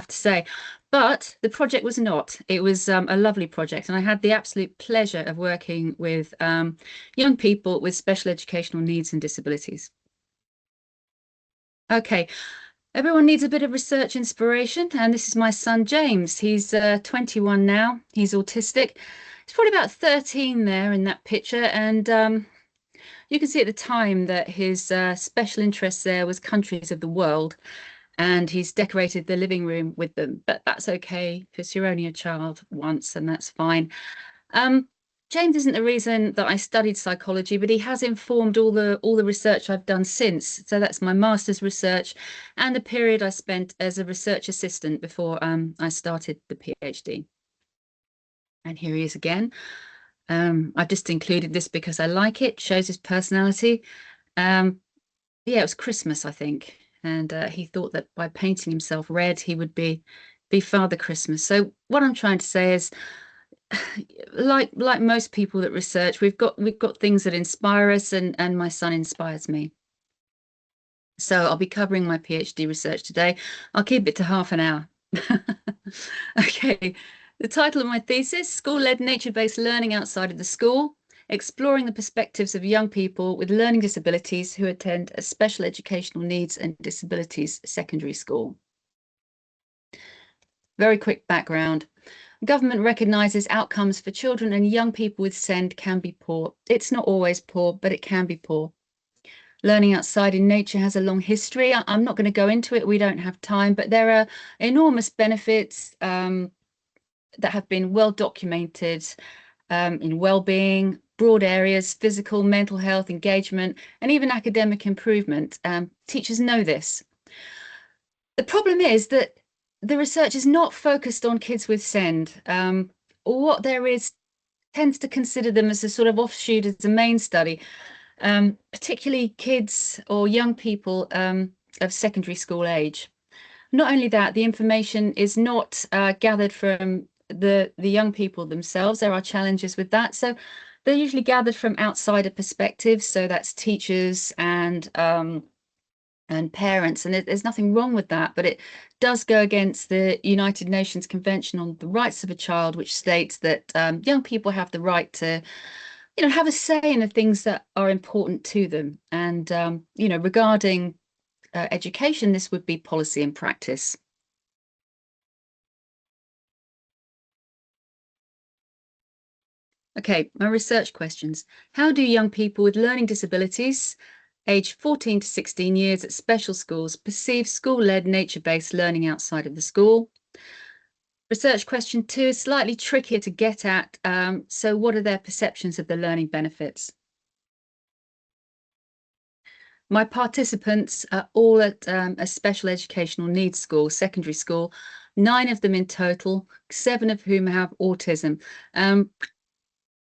have to say. But the project was not. It was a lovely project, and I had the absolute pleasure of working with young people with special educational needs and disabilities. Okay, everyone needs a bit of research inspiration, and this is my son James. He's 21 now. He's autistic. He's probably about 13 there in that picture, and you can see at the time that his special interest there was countries of the world, and he's decorated the living room with them. But that's okay because you're only a child once, and that's fine. James isn't the reason that I studied psychology, but he has informed all the research I've done since. So that's my master's research and the period I spent as a research assistant before I started the PhD. And here he is again. I've just included this because I like it, shows his personality. Yeah, it was Christmas, I think, and he thought that by painting himself red, he would be Father Christmas. So what I'm trying to say is, like most people that research, we've got things that inspire us, and my son inspires me. So I'll be covering my PhD research today. I'll keep it to half an hour. Okay. The title of my thesis, School-Led Nature-Based Learning Outside of the School, exploring the perspectives of young people with learning disabilities who attend a special educational needs and disabilities secondary school. Very quick background. Government recognises outcomes for children and young people with SEND can be poor. It's not always poor, but it can be poor. Learning outside in nature has a long history. I'm not going to go into it. We don't have time, but there are enormous benefits that have been well documented in well-being, broad areas, physical, mental health, engagement, and even academic improvement. Teachers know this. The problem is that the research is not focused on kids with SEND. What there is tends to consider them as a sort of offshoot as a main study, particularly kids or young people of secondary school age. Not only that, the information is not gathered from the young people themselves. There are challenges with that. So they're usually gathered from outsider perspectives. So that's teachers and parents, and there's nothing wrong with that, but it does go against the United Nations Convention on the Rights of a Child, which states that young people have the right to, have a say in the things that are important to them. And, regarding education, this would be policy and practice. Okay, my research questions. How do young people with learning disabilities aged 14 to 16 years at special schools perceive school-led nature-based learning outside of the school? Research question 2 is slightly trickier to get at. So what are their perceptions of the learning benefits? My participants are all at a special educational needs school, secondary school, 9 of them in total, 7 of whom have autism.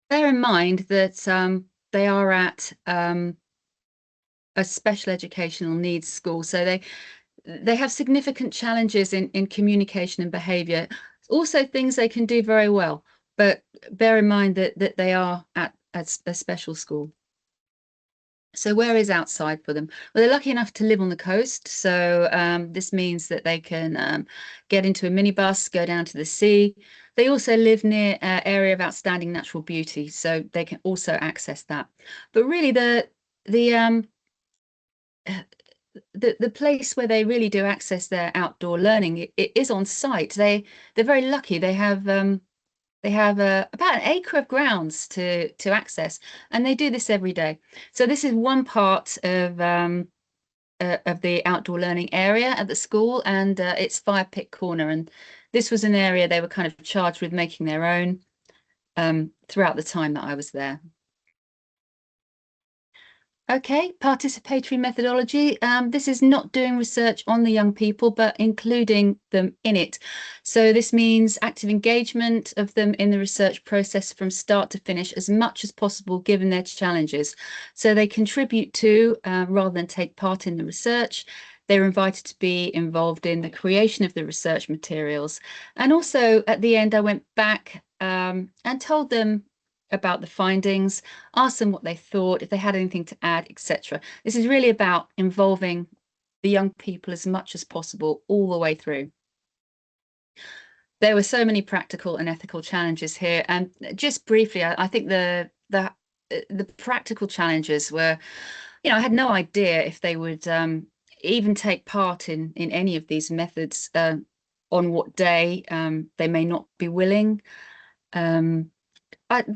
Bear in mind that they are at a special educational needs school, so they have significant challenges in communication and behaviour. Also things they can do very well, but bear in mind that they are at a special school. So where is outside for them? Well, they're lucky enough to live on the coast, so this means that they can get into a minibus, go down to the sea. They also live near an area of outstanding natural beauty, so they can also access that. But really, the place where they really do access their outdoor learning, it is on site. They're very lucky. They have about an acre of grounds to access, and they do this every day. So this is one part of the outdoor learning area at the school, and it's Fire Pit Corner. And this was an area they were kind of charged with making their own throughout the time that I was there. Okay, participatory methodology. This is not doing research on the young people, but including them in it. So this means active engagement of them in the research process from start to finish as much as possible, given their challenges. So they contribute to, rather than take part in the research. They were invited to be involved in the creation of the research materials. And also at the end, I went back and told them about the findings, asked them what they thought, if they had anything to add, etc. This is really about involving the young people as much as possible all the way through. There were so many practical and ethical challenges here. And just briefly, I think the practical challenges were, I had no idea if they would even take part in any of these methods, on what day they may not be willing. There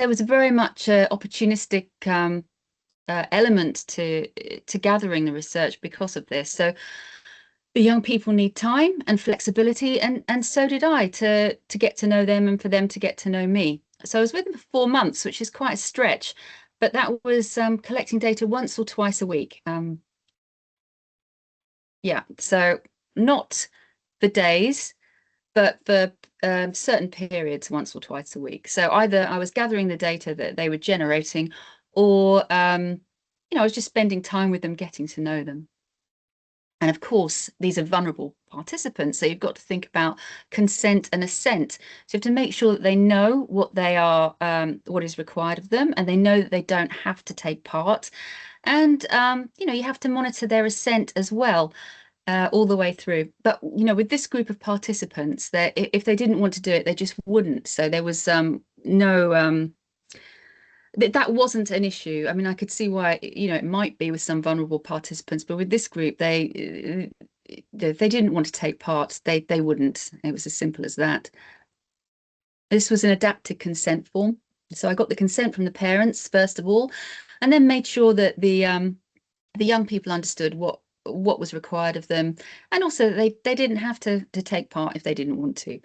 was very much a opportunistic element to gathering the research because of this. So the young people need time and flexibility, and so did I, to get to know them and for them to get to know me. So I was with them for 4 months, which is quite a stretch, but that was collecting data once or twice a week. Yeah, so not for days, but for certain periods, once or twice a week. So either I was gathering the data that they were generating, or I was just spending time with them, getting to know them. And of course, these are vulnerable participants, so you've got to think about consent and assent. So you have to make sure that they know what they are, what is required of them, and they know that they don't have to take part. And you have to monitor their assent as well, all the way through. But with this group of participants, if they didn't want to do it, they just wouldn't. So there was no. That wasn't an issue. I mean, I could see why, it might be with some vulnerable participants, but with this group, they didn't want to take part. They wouldn't. It was as simple as that. This was an adapted consent form. So I got the consent from the parents, first of all, and then made sure that the young people understood what was required of them, and also they didn't have to take part if they didn't want to.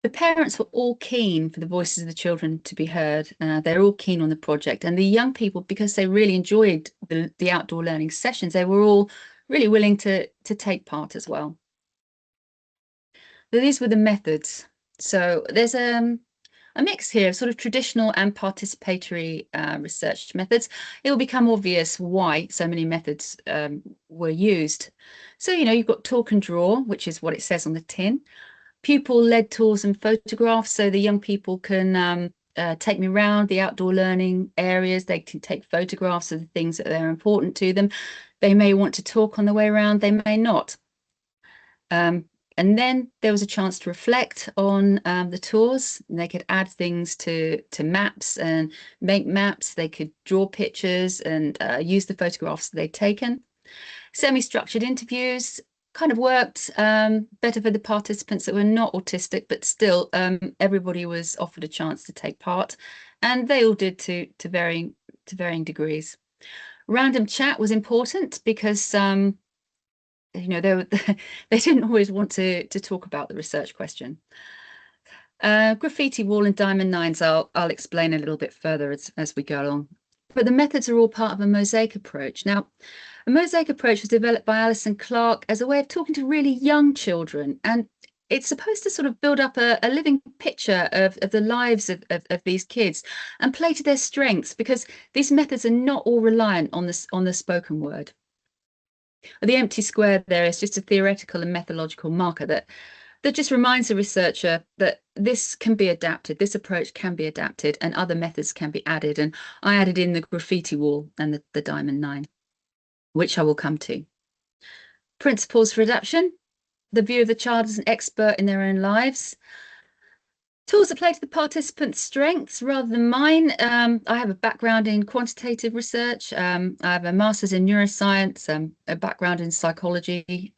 The parents were all keen for the voices of the children to be heard. They're all keen on the project, and the young people, because they really enjoyed the outdoor learning sessions, they were all really willing to take part as well. So these were the methods. So there's a mix here of sort of traditional and participatory research methods. It will become obvious why so many methods were used. So, you've got talk and draw, which is what it says on the tin. Pupil-led tours and photographs, so the young people can take me around the outdoor learning areas. They can take photographs of the things that are important to them. They may want to talk on the way around, they may not. And then there was a chance to reflect on the tours. And they could add things to maps and make maps. They could draw pictures and use the photographs that they'd taken. Semi-structured interviews kind of worked better for the participants that were not autistic, but still everybody was offered a chance to take part, and they all did to varying degrees. Random chat was important because they didn't always want to talk about the research question. Graffiti wall and diamond nines, I'll explain a little bit further as we go along. But the methods are all part of a mosaic approach. Now, a mosaic approach was developed by Alison Clark as a way of talking to really young children, and it's supposed to sort of build up a living picture of the lives of these kids and play to their strengths, because these methods are not all reliant on the spoken word. The empty square there is just a theoretical and methodological marker that just reminds the researcher that this can be adapted, this approach can be adapted, and other methods can be added. And I added in the graffiti wall and the diamond nine, which I will come to. Principles for adaptation: the view of the child as an expert in their own lives. Tools that play to the participants' strengths rather than mine. I have a background in quantitative research. I have a master's in neuroscience, a background in psychology.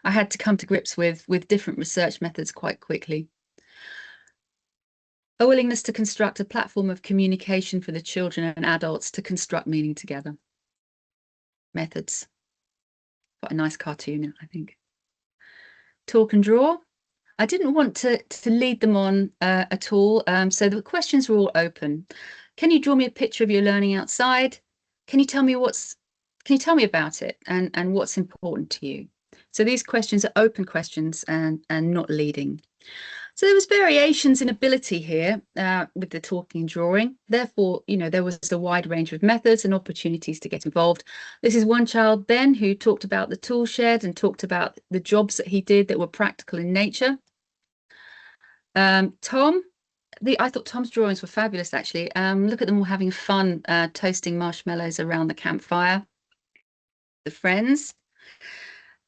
I had to come to grips with different research methods quite quickly. A willingness to construct a platform of communication for the children and adults to construct meaning together. Methods. Quite a nice cartoon, I think. Talk and draw. I didn't want to lead them on at all, so the questions were all open. Can you draw me a picture of your learning outside? Can you tell me about it and what's important to you? So these questions are open questions and not leading. So there was variations in ability here with the talking and drawing. Therefore, there was a wide range of methods and opportunities to get involved. This is one child, Ben, who talked about the tool shed and talked about the jobs that he did that were practical in nature. Tom, I thought Tom's drawings were fabulous, actually. Look at them all having fun toasting marshmallows around the campfire. The friends.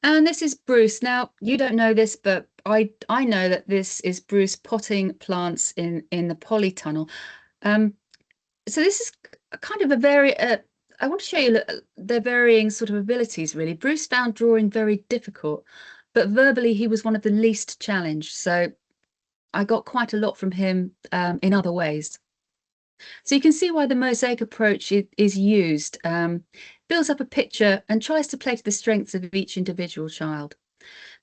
And this is Bruce. Now, you don't know this, but I know that this is Bruce potting plants in the polytunnel. Um, so this is kind of a very I want to show you their varying sort of abilities, really. Bruce found drawing very difficult, but verbally he was one of the least challenged. So I got quite a lot from him in other ways. So you can see why the mosaic approach is used, builds up a picture and tries to play to the strengths of each individual child.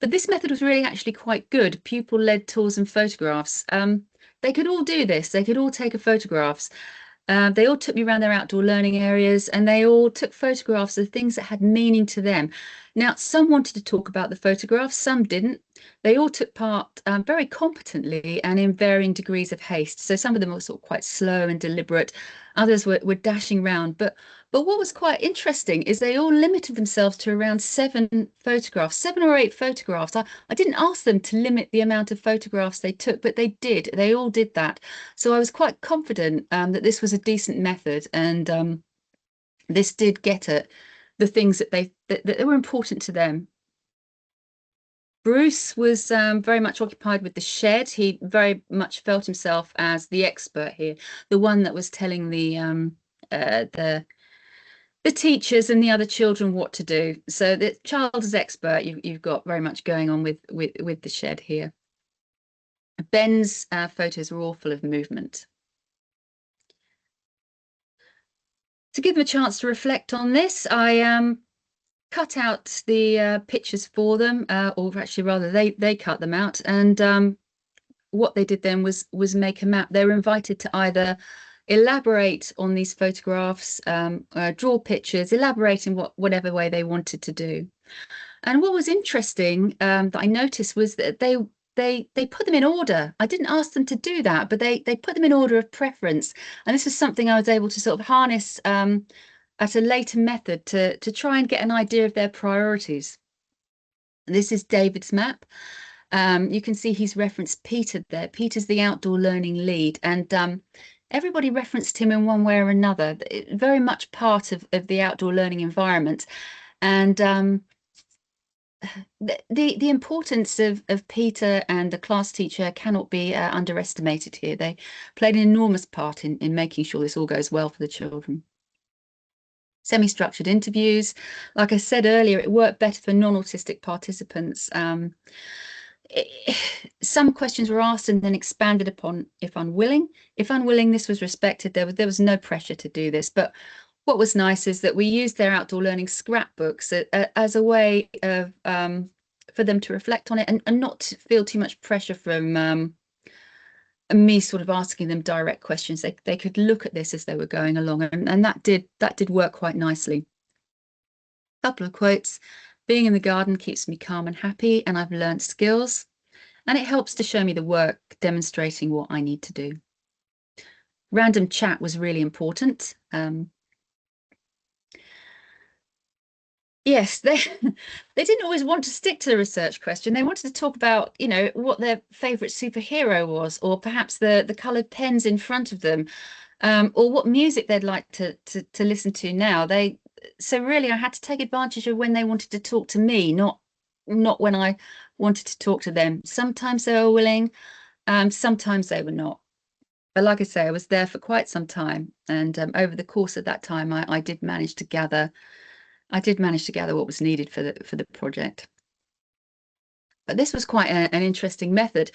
But this method was really actually quite good. Pupil-led tours and photographs. They could all do this. They could all take photographs. They all took me around their outdoor learning areas and they all took photographs of things that had meaning to them. Now, some wanted to talk about the photographs, some didn't. They all took part very competently and in varying degrees of haste. So some of them were sort of quite slow and deliberate, others were dashing around. But what was quite interesting is they all limited themselves to around 7 photographs, 7 or 8 photographs. I didn't ask them to limit the amount of photographs they took, but they did. They all did that. So I was quite confident that this was a decent method, and this did get at the things that were important to them. Bruce was very much occupied with the shed. He very much felt himself as the expert here, the one that was telling the teachers and the other children what to do. So the child is expert. You've got very much going on with the shed here. Ben's photos were all full of movement. To give them a chance to reflect on this, I cut out the pictures for them, or actually rather they cut them out. And what they did then was make a map. They were invited to either elaborate on these photographs, draw pictures, elaborate in whatever way they wanted to do. And what was interesting that I noticed was that they put them in order. I didn't ask them to do that, but they put them in order of preference. And this was something I was able to sort of harness at a later method to try and get an idea of their priorities. This is David's map. You can see he's referenced Peter there. Peter's the outdoor learning lead, and everybody referenced him in one way or another. Very much part of the outdoor learning environment. And the importance of Peter and the class teacher cannot be underestimated here. They played an enormous part in making sure this all goes well for the children. Semi-structured interviews. Like I said earlier, it worked better for non-autistic participants. Some questions were asked and then expanded upon if unwilling. If unwilling, this was respected. There was no pressure to do this. But what was nice is that we used their outdoor learning scrapbooks as a way of for them to reflect on it and not to feel too much pressure from me sort of asking them direct questions. They could look at this as they were going along, and that did work quite nicely. Couple of quotes. Being in the garden keeps me calm and happy, and I've learned skills, and it helps to show me the work demonstrating what I need to do. Random chat was really important. Yes, they they didn't always want to stick to the research question. They wanted to talk about, what their favorite superhero was, or perhaps the colored pens in front of them, or what music they'd like to listen to now. So really I had to take advantage of when they wanted to talk to me, not when I wanted to talk to them. Sometimes they were willing, sometimes they were not. But like I say, I was there for quite some time, and over the course of that time, I did manage to gather what was needed for the project. But this was quite an interesting method.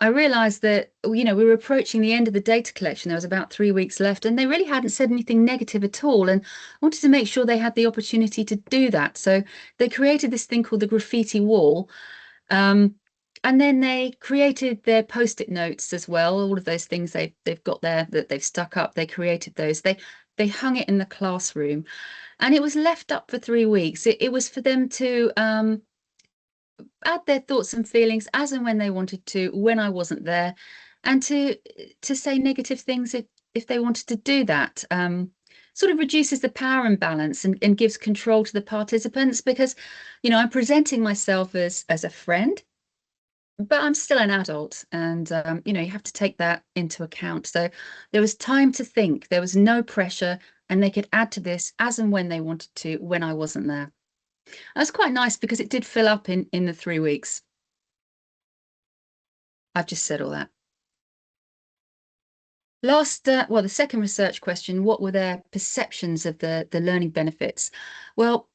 I realized that, we were approaching the end of the data collection. There was about 3 weeks left, and they really hadn't said anything negative at all. And I wanted to make sure they had the opportunity to do that. So they created this thing called the graffiti wall. And then they created their post-it notes as well. All of those things they've got there that they've stuck up, they created those. They hung it in the classroom. And it was left up for 3 weeks. It was for them to add their thoughts and feelings as and when they wanted to, when I wasn't there, and to say negative things if they wanted to do that. Sort of reduces the power imbalance and gives control to the participants, because, I'm presenting myself as a friend, but I'm still an adult, and you have to take that into account. So there was time to think, there was no pressure, and they could add to this as and when they wanted to, when I wasn't there. That's quite nice because it did fill up in the 3 weeks. I've just said all that. Last, well, the second research question, what were their perceptions of the learning benefits? Well,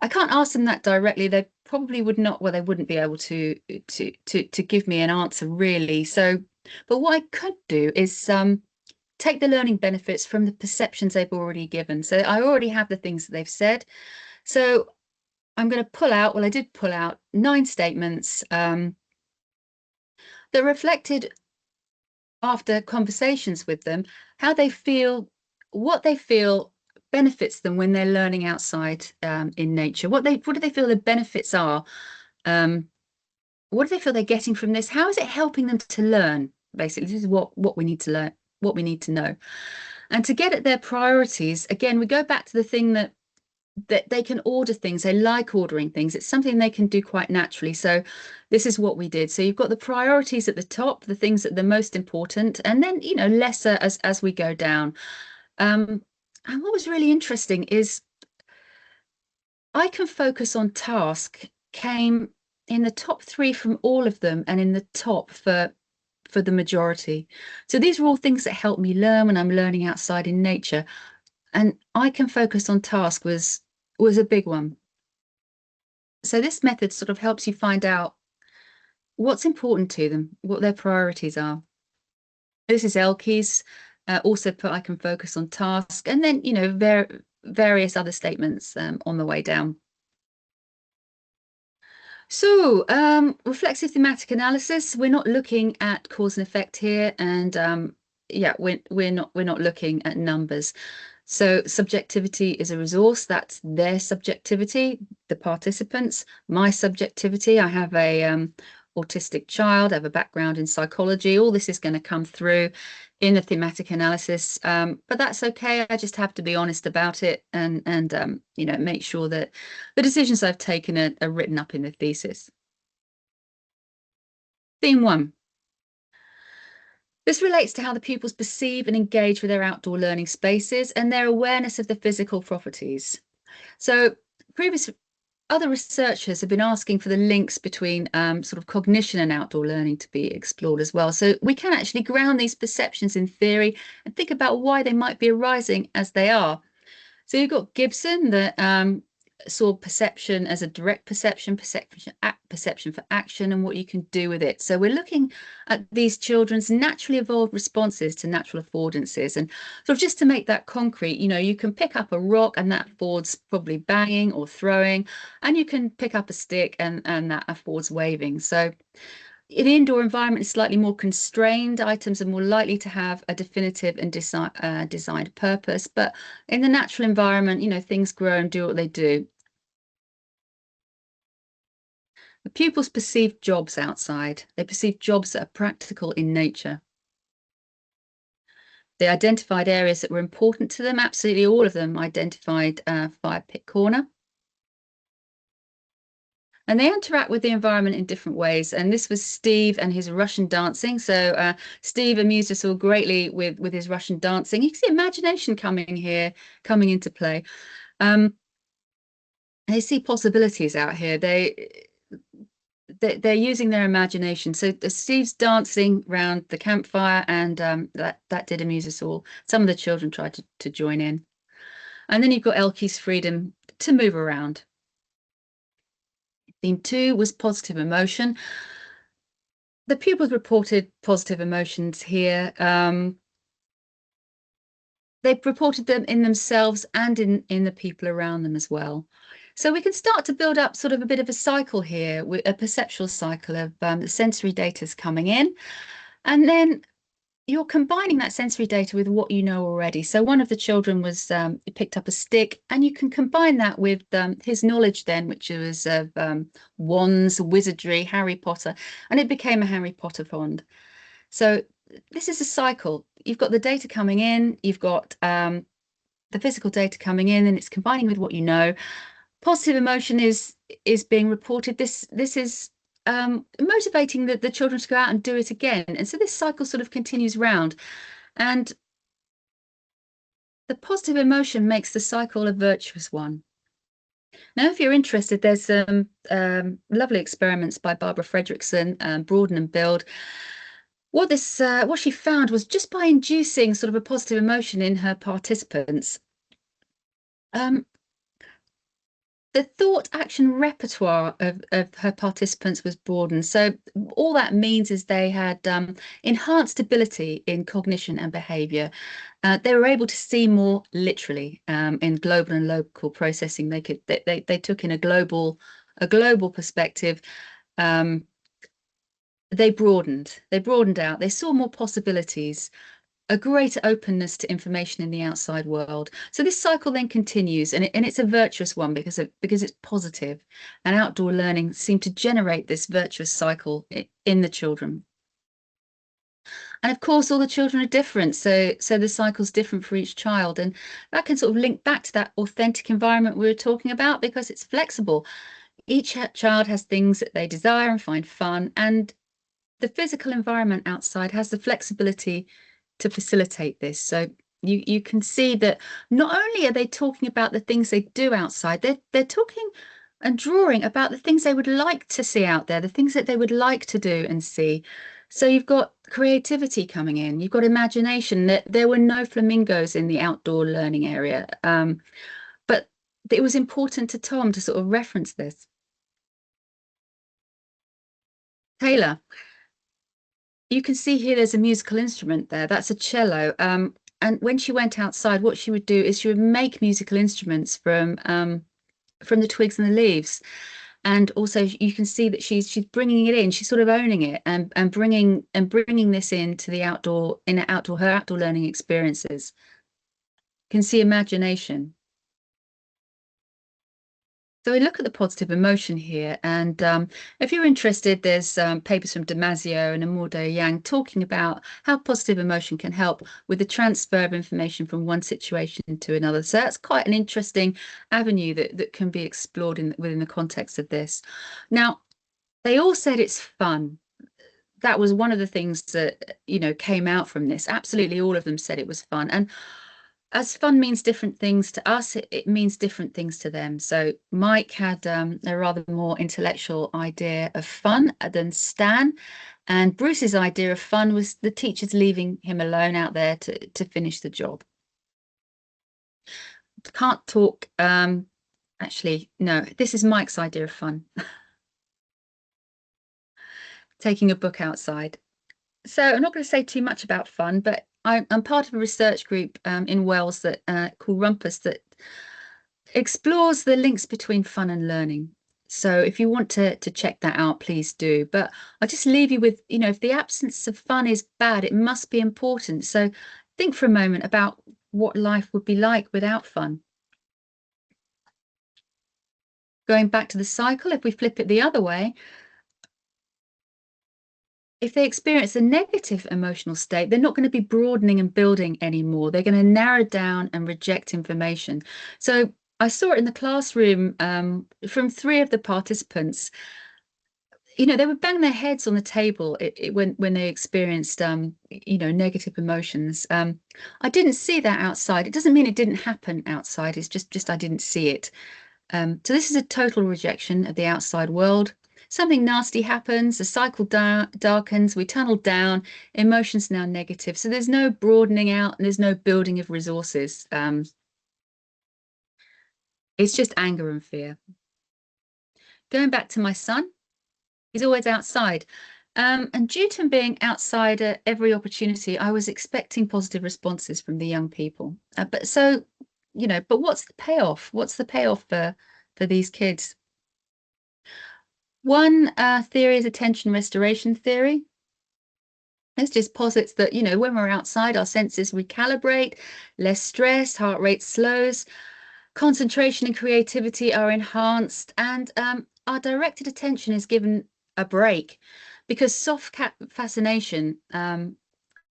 I can't ask them that directly. They probably would not, well, they wouldn't be able to give me an answer really. So, but what I could do is take the learning benefits from the perceptions they've already given. So I already have the things that they've said. So I'm going to pull out, well, I did pull out 9 statements that reflected after conversations with them how they feel, what they feel benefits them when they're learning outside in nature. What do they feel the benefits are? Um, what do they feel they're getting from this? How is it helping them to learn? Basically, this is what we need to learn, what we need to know. And to get at their priorities, again, we go back to the thing that they can order things. They like ordering things. It's something they can do quite naturally. So this is what we did. So you've got the priorities at the top, the things that are the most important, and then, lesser as we go down. And what was really interesting is I can focus on task came in the top 3 from all of them and in the top for the majority. So these are all things that help me learn when I'm learning outside in nature. And I can focus on task was a big one. So this method sort of helps you find out what's important to them, what their priorities are. This is Elke's. Also put I can focus on task, and then various other statements on the way down. So reflexive thematic analysis. We're not looking at cause and effect here, and yeah, we're not looking at numbers. So subjectivity is a resource. That's their subjectivity, the participants. My subjectivity, I have a autistic child, I have a background in psychology. All this is going to come through in the thematic analysis, but that's okay. I just have to be honest about it and make sure that the decisions I've taken are written up in the thesis. Theme 1. This relates to how the pupils perceive and engage with their outdoor learning spaces and their awareness of the physical properties. So other researchers have been asking for the links between sort of cognition and outdoor learning to be explored as well. So we can actually ground these perceptions in theory and think about why they might be arising as they are. So you've got Gibson that saw perception as a direct perception for action and what you can do with it. So we're looking at these children's naturally evolved responses to natural affordances. And sort of just to make that concrete, you can pick up a rock and that affords probably banging or throwing, and you can pick up a stick and that affords waving. So in the indoor environment, it's slightly more constrained. Items are more likely to have a definitive and designed purpose. But in the natural environment, things grow and do what they do. The pupils perceive jobs outside. They perceive jobs that are practical in nature. They identified areas that were important to them. Absolutely all of them identified fire pit corner. And they interact with the environment in different ways. And this was Steve and his Russian dancing. So Steve amused us all greatly with his Russian dancing. You can see imagination coming into play. They see possibilities out here. They're using their imagination. So Steve's dancing around the campfire, and that did amuse us all. Some of the children tried to join in. And then you've got Elke's freedom to move around. Theme 2 was positive emotion. The pupils reported positive emotions here. They've reported them in themselves and in the people around them as well. So we can start to build up sort of a bit of a cycle here, with a perceptual cycle of the sensory data's coming in. And then you're combining that sensory data with what you know already. So one of the children was picked up a stick, and you can combine that with his knowledge then, which was of wands, wizardry, Harry Potter, and it became a Harry Potter wand. So this is a cycle. You've got the data coming in, you've got the physical data coming in, and it's combining with what you know. Positive emotion is being reported. This is motivating the children to go out and do it again. And so this cycle sort of continues round. And the positive emotion makes the cycle a virtuous one. Now, if you're interested, there's some lovely experiments by Barbara Fredrickson, Broaden and Build. What she found was just by inducing sort of a positive emotion in her participants, um, the thought action repertoire of her participants was broadened. So all that means is they had enhanced ability in cognition and behavior. They were able to see more literally in global and local processing. They took in a global perspective. Um, they broadened out. They saw more possibilities, a greater openness to information in the outside world. So this cycle then continues, and it's a virtuous one because it's positive, and outdoor learning seemed to generate this virtuous cycle in the children. And of course, all the children are different, so the cycle's different for each child, and that can sort of link back to that authentic environment we were talking about because it's flexible. Each child has things that they desire and find fun, and the physical environment outside has the flexibility to facilitate this. So you can see that not only are they talking about the things they do outside, they're talking and drawing about the things they would like to see out there, the things that they would like to do and see. So you've got creativity coming in, you've got imagination. That there were no flamingos in the outdoor learning area, but it was important to Tom to sort of reference this. Taylor, you can see here there's a musical instrument there. That's a cello. And when she went outside, what she would do is she would make musical instruments from the twigs and the leaves. And also you can see that she's bringing it in. She's sort of owning it and bringing this into the outdoor her outdoor learning experiences. You can see imagination. So we look at the positive emotion here, and if you're interested, there's papers from Damasio and Amordo Yang talking about how positive emotion can help with the transfer of information from one situation to another. So that's quite an interesting avenue that can be explored within the context of this. Now, they all said it's fun. That was one of the things that came out from this. Absolutely all of them said it was fun. And as fun means different things to us, it means different things to them. So Mike had a rather more intellectual idea of fun than Stan, and Bruce's idea of fun was the teachers leaving him alone out there to finish the job. Can't talk. Actually, no, this is Mike's idea of fun. Taking a book outside. So I'm not going to say too much about fun, but I'm part of a research group in Wales that called Rumpus that explores the links between fun and learning. So if you want to check that out, please do. But I'll just leave you with, if the absence of fun is bad, it must be important. So think for a moment about what life would be like without fun. Going back to the cycle, if we flip it the other way, if they experience a negative emotional state, they're not going to be broadening and building anymore. They're going to narrow down and reject information. So I saw it in the classroom from three of the participants. They would bang their heads on the table when they experienced, negative emotions. I didn't see that outside. It doesn't mean it didn't happen outside. It's just I didn't see it. So this is a total rejection of the outside world. Something nasty happens, the cycle darkens, we tunnel down, emotions now negative. So there's no broadening out and there's no building of resources. It's just anger and fear. Going back to my son, he's always outside. And due to him being outside at every opportunity, I was expecting positive responses from the young people. But what's the payoff? What's the payoff for these kids? One theory is attention restoration theory. This just posits that, when we're outside, our senses recalibrate, less stress, heart rate slows, concentration and creativity are enhanced, and our directed attention is given a break because soft fascination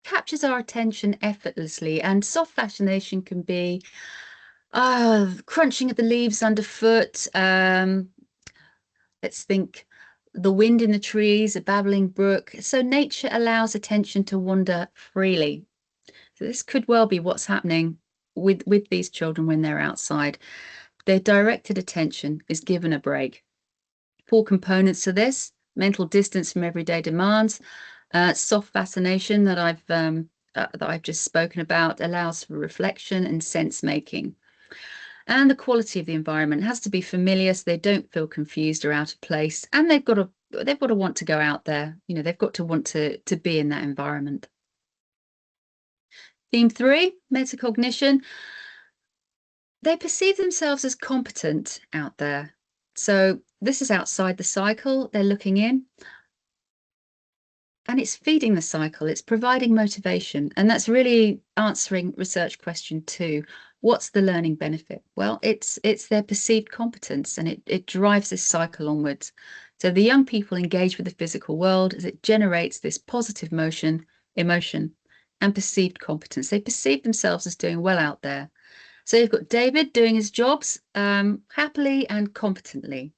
captures our attention effortlessly. And soft fascination can be crunching of the leaves underfoot. Let's think the wind in the trees, a babbling brook. So nature allows attention to wander freely. So this could well be what's happening with these children when they're outside. Their directed attention is given a break. 4 components to this: mental distance from everyday demands, soft fascination that I've just spoken about allows for reflection and sense making. And the quality of the environment has to be familiar so they don't feel confused or out of place. And they've got to want to go out there. You know, they've got to want to be in that environment. Theme 3, metacognition. They perceive themselves as competent out there. So this is outside the cycle. They're looking in. And it's feeding the cycle, it's providing motivation. And that's really answering research question 2. What's the learning benefit? Well, it's their perceived competence, and it drives this cycle onwards. So the young people engage with the physical world as it generates this positive emotion, and perceived competence. They perceive themselves as doing well out there. So you've got David doing his jobs happily and competently.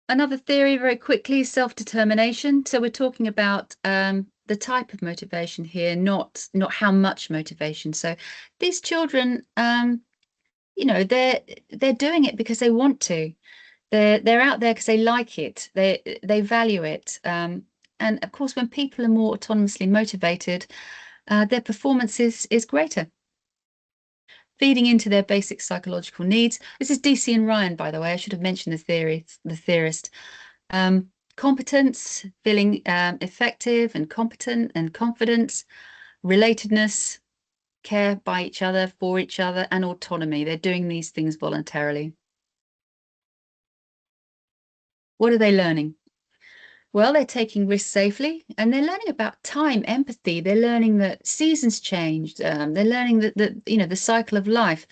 Another theory very quickly, self-determination. So we're talking about the type of motivation here, not how much motivation. So these children, you know, they're doing it because they want to. They're out there because they like it. They value it. And of course, when people are more autonomously motivated, their performance is greater. Feeding into their basic psychological needs. This is DC and Ryan, by the way. I should have mentioned the theorist. Competence, feeling effective and competent and confidence, relatedness, care by each other, for each other, and autonomy. They're doing these things voluntarily. What are they learning? Well, they're taking risks safely, and they're learning about time, empathy. They're learning that seasons changed. They're learning that you know, the cycle of life.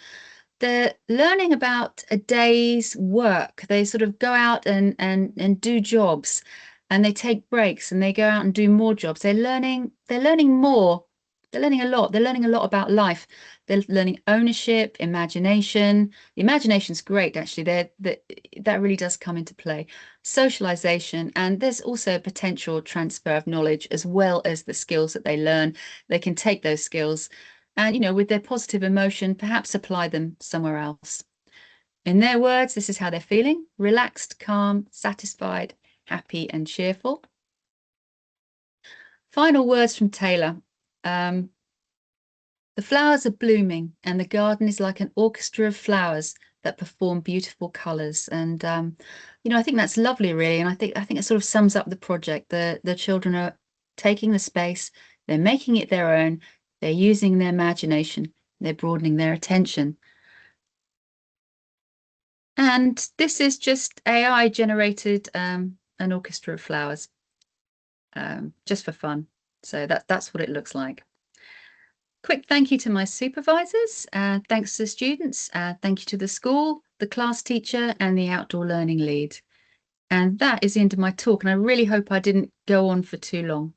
They're learning about a day's work. They sort of go out and do jobs, and they take breaks and they go out and do more jobs. They're learning more. They're learning a lot. They're learning a lot about life. They're learning ownership, imagination. The imagination's great, actually. That really does come into play. Socialization, and there's also a potential transfer of knowledge as well as the skills that they learn. They can take those skills and, you know, with their positive emotion, perhaps apply them somewhere else. In their words, this is how they're feeling: relaxed, calm, satisfied, happy, and cheerful. Final words from Taylor. The flowers are blooming, and the garden is like an orchestra of flowers that perform beautiful colours. And you know, I think that's lovely, really. And I think it sort of sums up the project. The children are taking the space, they're making it their own, they're using their imagination, they're broadening their attention. And this is just AI generated an orchestra of flowers, just for fun. So that's what it looks like. Quick thank you to my supervisors, thanks to the students, thank you to the school, the class teacher, and the outdoor learning lead. And that is the end of my talk, and I really hope I didn't go on for too long.